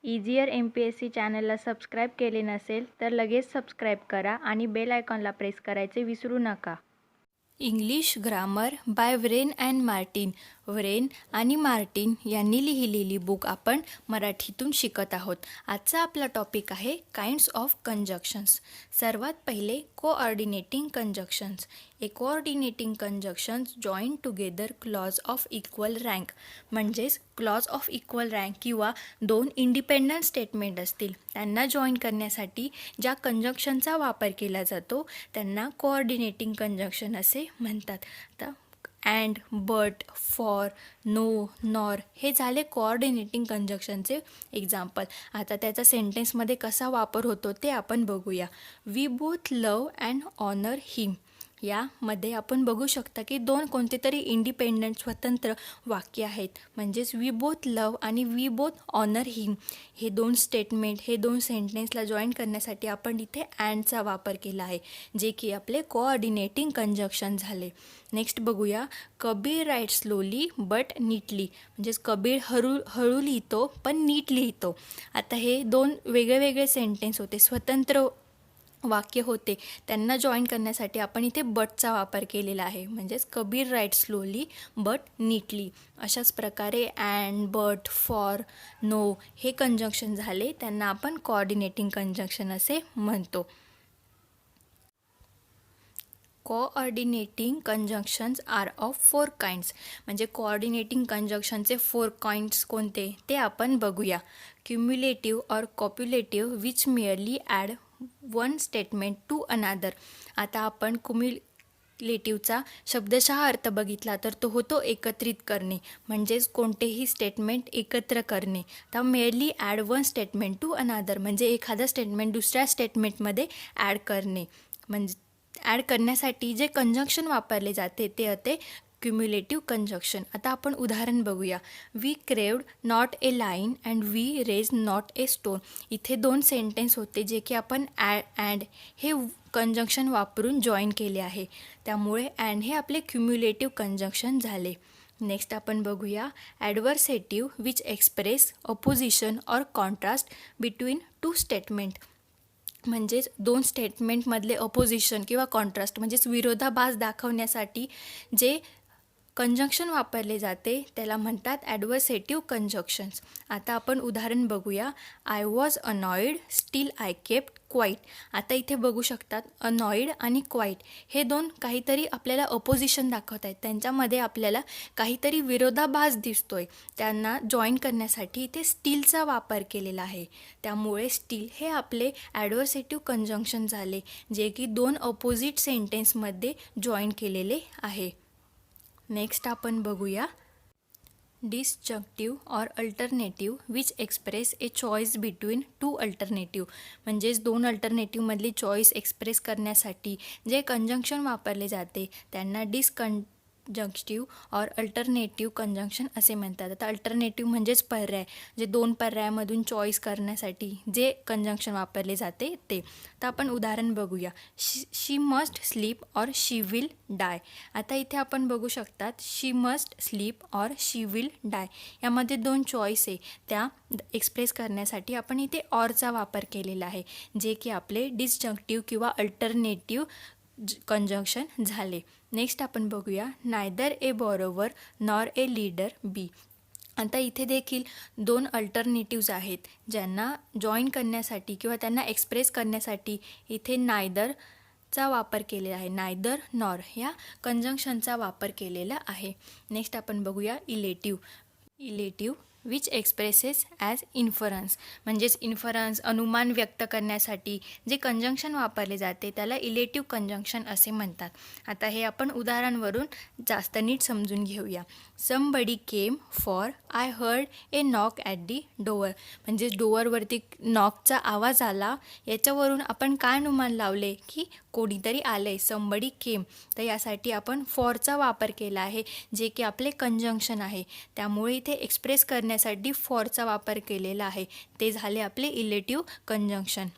Easier MPSC चॅनलला subscribe केले नसेल तर लगेच सबस्क्राईब करा आणि बेल आयकॉनला प्रेस करायचे विसरू नका. English grammar bye Wren and Martin. Wren आणि मार्टिन यांनी लिहिलेली बुक आपण मराठीतून शिकत आहोत. आजचा आपला टॉपिक आहे काइंड्स ऑफ कंजक्शन्स. सर्वात पहिले coordinating conjunctions. A coordinating conjunctions join together clause of equal rank. म्हणजेच क्लॉज ऑफ इक्वल रँक किंवा दोन इंडिपेंडंट स्टेटमेंट असतील त्यांना जॉईन करण्यासाठी ज्या कंजक्शनचा वापर केला जातो त्यांना कोऑर्डिनेटिंग कंजक्शन असे म्हणतात. आता and, but, for, no, nor हे झाले कोऑर्डिनेटिंग कंजक्शनचे एक्झाम्पल. आता त्याचा सेंटेन्समध्ये कसा वापर होतो ते आपण बघूया. We both love and honour him. यामध्ये आपण बघू शकता की दोन कोणते तरी इंडिपेंडंट स्वतंत्र वाक्य आहेत. म्हणजेच वी बोथ लव आणि वी बोथ ऑनर हिम हे दोन स्टेटमेंट, हे दोन सेंटेन्सला जॉईन करण्यासाठी आपण इथे अँडचा वापर केला आहे, जे की आपले कोऑर्डिनेटिंग कंजक्शन झाले. नेक्स्ट बघूया. Kabir write slowly but neatly. म्हणजेच कबीर हळू लिहितो पण नीट लिहितो. आता हे दोन वेगळे वेगळे सेंटेन्स होते, स्वतंत्र वाक्य होते, त्यांना जॉईन करण्यासाठी आपण इथे बटचा वापर केलेला आहे. म्हणजेच Kabir write slowly but neatly. अशाच प्रकारे अँड, बट, फॉर, नो हे कंजक्शन झाले, त्यांना आपण कोऑर्डिनेटिंग कंजक्शन असे म्हणतो. Coordinating conjunctions are of 4 kinds. म्हणजे कोऑर्डिनेटिंग कंजक्शनचे 4 काइंड्स कोणते ते आपण बघूया. Cumulative or copulative which merely add one statement to another. आता आपण क्युम्युलेटिव्हचा शब्दशः अर्थ बघितला तर तो होतो एकत्रित करणे, म्हणजेच कोणतेही स्टेटमेंट एकत्र करणे. आता merely add one statement to another म्हणजे एखादं स्टेटमेंट दुसऱ्या स्टेटमेंटमध्ये ॲड करणे. म्हणजे ॲड करण्यासाठी जे कंजक्शन वापरले जाते ते होते क्युम्युलेटिव्ह कंजक्शन. आता आपण उदाहरण बघूया. We craved not a line and we raise not a stone. इथे दोन सेंटेन्स होते जे की आपण अँड हे कंजक्शन वापरून जॉईन केले आहे, त्यामुळे अँड हे आपले क्युम्युलेटिव्ह कंजक्शन झाले. नेक्स्ट आपण बघूया. Adversative which express opposition or contrast between two statement. म्हणजेच दोन स्टेटमेंटमधले अपोजिशन किंवा कॉन्ट्रास्ट म्हणजेच विरोधाभास दाखवण्यासाठी जे कंजक्शन वापरले जाते त्याला म्हणतात ॲडव्हर्सेटिव्ह कंजक्शन्स. आता आपण उदाहरण बघूया. I was annoyed still I kept quiet. आता इथे बघू शकतात अनॉइड आणि क्वाईट हे दोन काहीतरी आपल्याला अपोजिशन दाखवत आहेत, त्यांच्यामध्ये आपल्याला काहीतरी विरोधाभास दिसतोय. त्यांना जॉईन करण्यासाठी इथे स्टीलचा वापर केलेला आहे, त्यामुळे स्टील हे आपले ॲडव्हर्सेटिव्ह कंजक्शन झाले, जे की दोन अपोजिट सेंटेन्समध्ये जॉईन केलेले आहे. नेक्स्ट आपण बघूया. Disjunctive or alternative which express a choice between two alternative. म्हणजेच दोन अल्टरनेटिव्हमधली चॉईस एक्सप्रेस करण्यासाठी जे कंजक्शन वापरले जाते त्यांना डिसकंजंक्टिव्ह ऑर अल्टरनेटिव्ह कंजक्शन असे म्हणतात. आता अल्टरनेटिव्ह म्हणजेच पर्याय, जे दोन पर्यायामधून चॉईस करण्यासाठी जे कंजक्शन वापरले जाते ते. तर आपण उदाहरण बघूया. She must sleep or she will die. आता इथे आपण बघू शकतात she must sleep or she will die यामध्ये दोन चॉईस आहे, त्या एक्सप्रेस करण्यासाठी आपण इथे ऑरचा वापर केलेला आहे, जे की आपले डिसजंक्टिव्ह किंवा अल्टरनेटिव्ह कंजक्शन झाले. नेक्स्ट आपण बघूया. Neither a borrower nor a lender be. आता इथे देखील दोन अल्टरनेटिव्ज आहेत ज्यांना जॉईन करण्यासाठी किंवा त्यांना एक्सप्रेस करण्यासाठी इथे नायदरचा वापर केलेला आहे. नायदर नॉर या कंजक्शनचा वापर केलेला आहे. नेक्स्ट आपण बघूया इलेटिव्ह विच एक्सप्रेसेस ॲज इन्फरन्स. म्हणजेच इन्फरन्स अनुमान व्यक्त करण्यासाठी जे कंजक्शन वापरले जाते त्याला इलेटिव्ह कंजक्शन असे म्हणतात. आता हे आपण उदाहरणावरून जास्त नीट समजून घेऊया. Somebody came for I heard a knock at the door. म्हणजेच डोअरवरती नॉकचा आवाज आला, याच्यावरून आपण काय अनुमान लावले की कोणीतरी आले, समबडी केम. तर यासाठी आपण फॉरचा वापर केला आहे, जे की आपले कंजक्शन आहे, त्यामुळे इथे एक्सप्रेस करण्यासाठी फॉरचा वापर केलेला आहे. ते झाले आपले इलेटिव्ह कंजक्शन.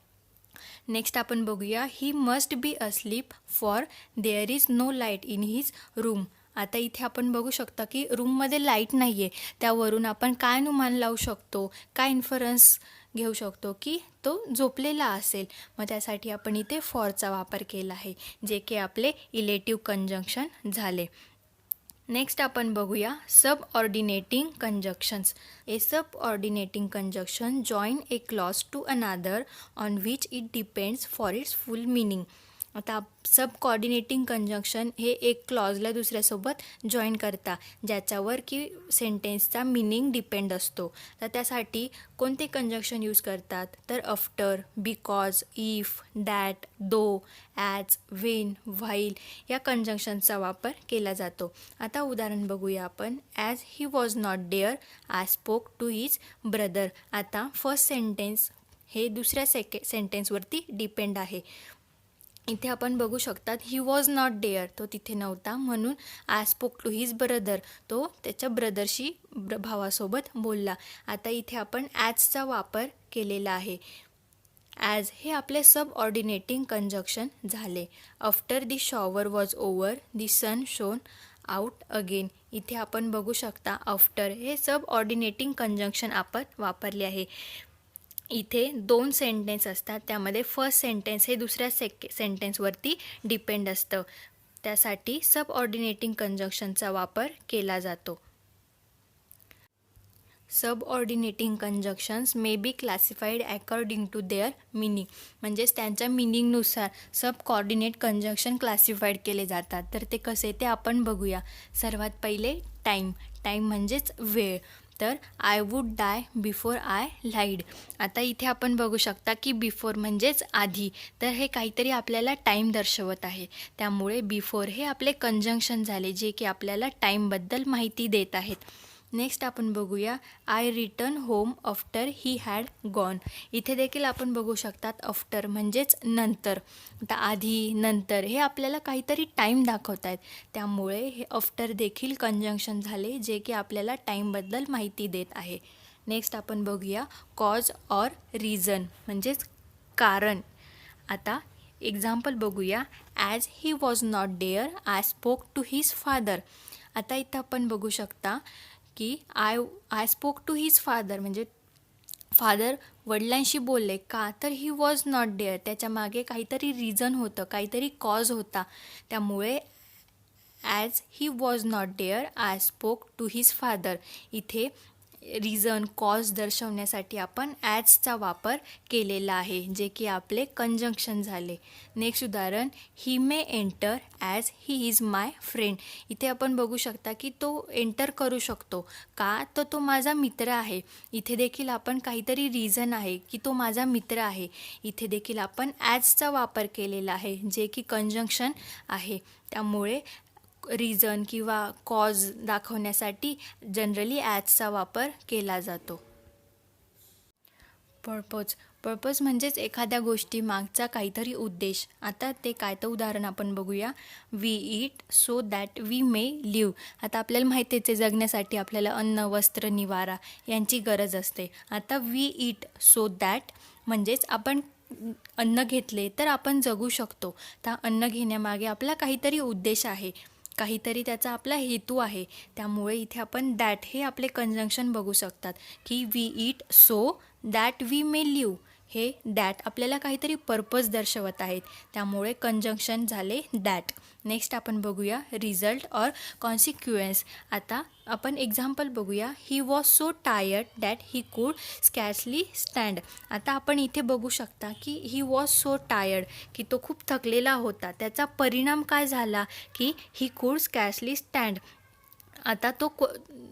नेक्स्ट आपण बघूया. He must be asleep for there is no light in his room. आता इथे आपण बघू शकता की रूममध्ये लाईट नाही आहे, त्यावरून आपण काय अनुमान लावू शकतो, काय इन्फरन्स घेऊ शकतो की तो झोपलेला असेल. मग त्यासाठी आपण इथे फॉरचा वापर केला आहे, जे की आपले इलेटिव्ह कंजंक्शन झाले. नेक्स्ट आपण बघूया subordinating conjunctions. A subordinating conjunction join a clause to another on which it depends for its full meaning. आता सब कॉर्डिनेटिंग कंजंक्शन हे एक क्लॉजला दुसऱ्यासोबत जॉईन करता, ज्याच्यावर की सेंटेन्सचा मिनिंग डिपेंड असतो. तर त्यासाठी कोणते कंजंक्शन यूज करतात, तर after, because, if, that, though, as, when, while या कंजंक्शनचा वापर केला जातो. आता उदाहरण बघूया आपण. As he was not there I spoke to his brother. आता फर्स्ट सेंटेन्स हे दुसऱ्या सेंटेन्सवरती डिपेंड आहे. इथे आपण बघू शकतात ही वॉज नॉट डेअर, तो तिथे नव्हता, म्हणून I spoke to his brother, तो त्याच्या ब्रदरशी भावासोबत बोलला. आता इथे आपण ॲजचा वापर केलेला आहे. ॲज हे आपले सबऑर्डिनेटिंग कंजक्शन झाले. After the shower was over the sun shone out again. इथे आपण बघू शकता आफ्टर हे सबऑर्डिनेटिंग कंजंक्शन आपण वापरले आहे. इथे 2 सेंटेन्स असतात, त्यामध्ये फर्स्ट सेंटेन्स हे दुसऱ्या सेंटेन्सवरती डिपेंड असतं, त्यासाठी सबऑर्डिनेटिंग कंजंक्शनचा वापर केला जातो. Subordinating conjunctions may be classified according to their meaning. म्हणजेच त्यांच्या मिनिंगनुसार सब कॉर्डिनेट कंजंक्शन क्लासिफाईड केले जातात. तर ते कसे ते आपण बघूया. सर्वात पहिले टाईम. टाईम म्हणजेच वेळ. तर I would die before I lied. आता इथे आपण बघू शकता की बिफोर म्हणजेच आधी, तर हे काहीतरी आपल्याला टाईम दर्शवत आहे, त्यामुळे बिफोर हे आपले कंजंक्शन झाले, जे की आपल्याला टाईमबद्दल माहिती देत आहेत. नेक्स्ट आपण बघूया I return home after he had gone. इथे देखील आपण बघू शकतात आफ्टर म्हणजेच नंतर. आता आधी नंतर हे आपल्याला काहीतरी टाईम दाखवत आहेत, त्यामुळे हे आफ्टर देखील कंजंक्शन झाले, जे की आपल्याला टाईमबद्दल माहिती देत आहे. नेक्स्ट आपण बघूया कॉज ऑर रिझन म्हणजेच कारण. आता एक्झाम्पल बघूया. As he was not there I spoke to his father. आता इथं आपण बघू शकता की I spoke to his father म्हणजे फादर वडिलांशी बोलले का, तर ही वॉज नॉट डेअर, त्याच्या मागे काहीतरी रिझन होतं, काहीतरी कॉज होता, त्यामुळे as he was not there I spoke to his father. इथे रिझन कॉज दर्शवण्यासाठी आपण ॲजचा वापर केलेला आहे, जे की आपले कंजंक्शन झाले. नेक्स्ट उदाहरण. He may enter as he is my friend. इथे आपण बघू शकता की तो एंटर करू शकतो का, तर तो माझा मित्र आहे. इथे देखील आपण काहीतरी रिझन आहे की तो माझा मित्र आहे, इथे देखील आपण ॲजचा वापर केलेला आहे, जे की कंजंक्शन आहे. त्यामुळे रिझन किंवा कॉज दाखवण्यासाठी जनरली ॲजचा वापर केला जातो. पर्पज म्हणजेच एखाद्या गोष्टी मागचा काहीतरी उद्देश. आता ते काय, तर उदाहरण आपण बघूया. We eat so that we may live. आता आपल्याला माहिती आहे जगण्यासाठी आपल्याला अन्न, वस्त्र, निवारा यांची गरज असते. आता वी ईट सो दॅट म्हणजेच आपण अन्न घेतले तर आपण जगू शकतो. तर अन्न घेण्यामागे आपला काहीतरी उद्देश आहे, काहीतरी त्याचा आपला हेतू आहे, त्यामुळे इथे आपण दॅट हे आपले कंजंक्शन बघू शकतात की we eat so that we may live. हे दॅट आपल्याला काहीतरी पर्पज दर्शवत आहेत, त्यामुळे कंजंक्शन झाले दॅट. नेक्स्ट आपण बघूया रिझल्ट ऑर कॉन्सिक्युएन्स. आता आपण एक्झाम्पल बघूया. He was so tired that he could scarcely stand. आता आपण इथे बघू शकता की ही वॉज सो टायर्ड की तो खूप थकलेला होता, त्याचा परिणाम काय झाला की ही कूड स्कॅर्सली स्टँड. आता तो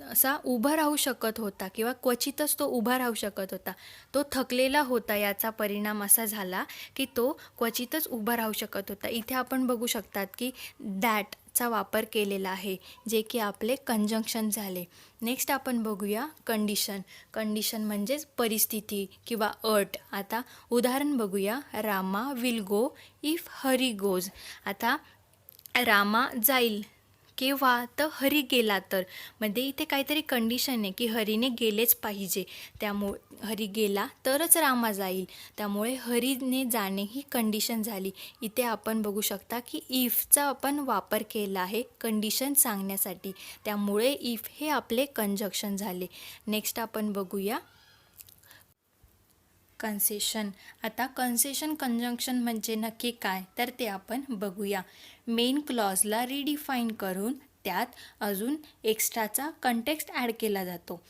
असा उभा राहू शकत होता किंवा क्वचितच तो उभा राहू शकत होता, तो थकलेला होता, याचा परिणाम असा झाला की तो क्वचितच उभा राहू शकत होता. इथे आपण बघू शकतात की दॅटचा वापर केलेला आहे, जे की आपले कंजंक्शन झाले. नेक्स्ट आपण बघूया कंडिशन. कंडिशन म्हणजेच परिस्थिती किंवा अट. आता उदाहरण बघूया. Rama will go if Hari goes. आता रामा जाईल केव्हा तर हरी गेला तर, मध्ये इथे काहीतरी कंडिशन आहे की हरीने गेलेच पाहिजे, त्यामुळे हरी गेला तरच रामा जाईल, त्यामुळे हरीने जाणे ही कंडिशन झाली. इथे आपण बघू शकता की इफचा आपण वापर केला आहे कंडिशन सांगण्यासाठी, त्यामुळे इफ हे आपले कंजक्शन झाले. नेक्स्ट आपण बघूया कन्सेशन. आता कन्सेशन कंजंक्शन म्हणजे नक्की काय तर ते आपण बघूया. मेन क्लॉजला रिडिफाईन करून त्यात अजून एक्स्ट्राचा कंटेक्स्ट ॲड केला जातो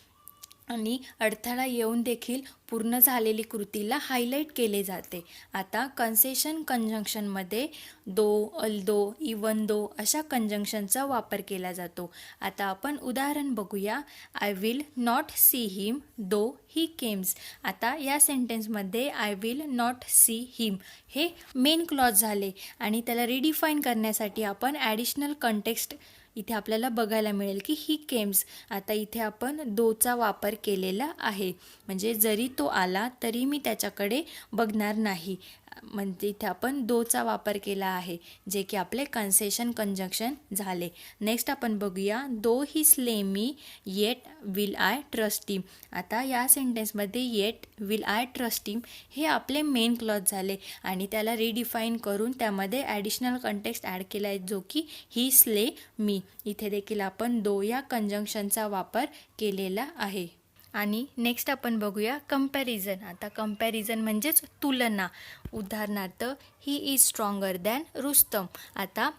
आणि अडथळा येऊन देखील पूर्ण झालेली कृतीला हायलाईट केले जाते. आता कन्सेशन कंजंक्शनमध्ये दो, अल्दो, इवन दो अशा कंजंक्शनचा वापर केला जातो. आता आपण उदाहरण बघूया. I will not see him though he comes. आता या सेंटेन्समध्ये I will not see him हे मेन क्लॉज झाले आणि त्याला रिडिफाईन करण्यासाठी आपण ॲडिशनल कंटेक्स्ट इथे आपल्याला बघायला मिळेल की ही केम्स. आता इथे आपण दोचा वापर केलेला आहे, म्हणजे जरी तो आला तरी मी त्याच्याकडे बघणार नाही, म्हणजे इथे आपण दोचा वापर केला आहे, जे की आपले कन्सेशन कंजंक्शन झाले. नेक्स्ट आपण बघूया. Though he slay me yet will I trust him. आता या सेंटेन्समध्ये yet will I trust him हे आपले मेन क्लॉज झाले आणि त्याला रिडिफाईन करून त्यामध्ये ॲडिशनल कंटेक्स्ट ॲड केला आहे, जो की ही स्ले मी. इथे देखील आपण दो या कंजंक्शनचा वापर केलेला आहे. आणि नेक्स्ट आपण बघूया कंपॅरिझन. आता कंपॅरिझन म्हणजेच तुलना. उदाहरणार्थ he is stronger than Rustam. आता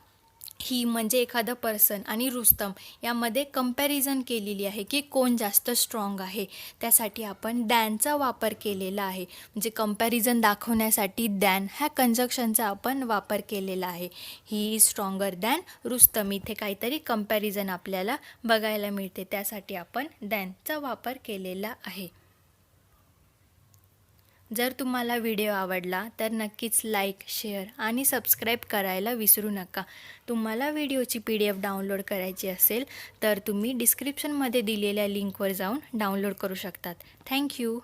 ही म्हणजे एखादं पर्सन आणि रुस्तम यामध्ये कंपॅरिझन केलेली आहे की कोण जास्त स्ट्रॉंग आहे, त्यासाठी आपण दॅनचा वापर केलेला आहे. म्हणजे कंपॅरिझन दाखवण्यासाठी दॅन ह्या कंजक्शनचा आपण वापर केलेला आहे. He is stronger than Rustam. इथे काहीतरी कंपॅरिझन आपल्याला बघायला मिळते, त्यासाठी आपण दॅनचा वापर केलेला आहे. जर तुम्हाला व्हिडिओ आवडला तर नक्कीच लाईक, शेअर आणि सबस्क्राईब करायला विसरू नका. तुम्हाला व्हिडिओची PDF डाउनलोड करायची असेल तर तुम्ही डिस्क्रिप्शनमध्ये दिलेल्या लिंकवर जाऊन डाउनलोड करू शकतात. थँक्यू.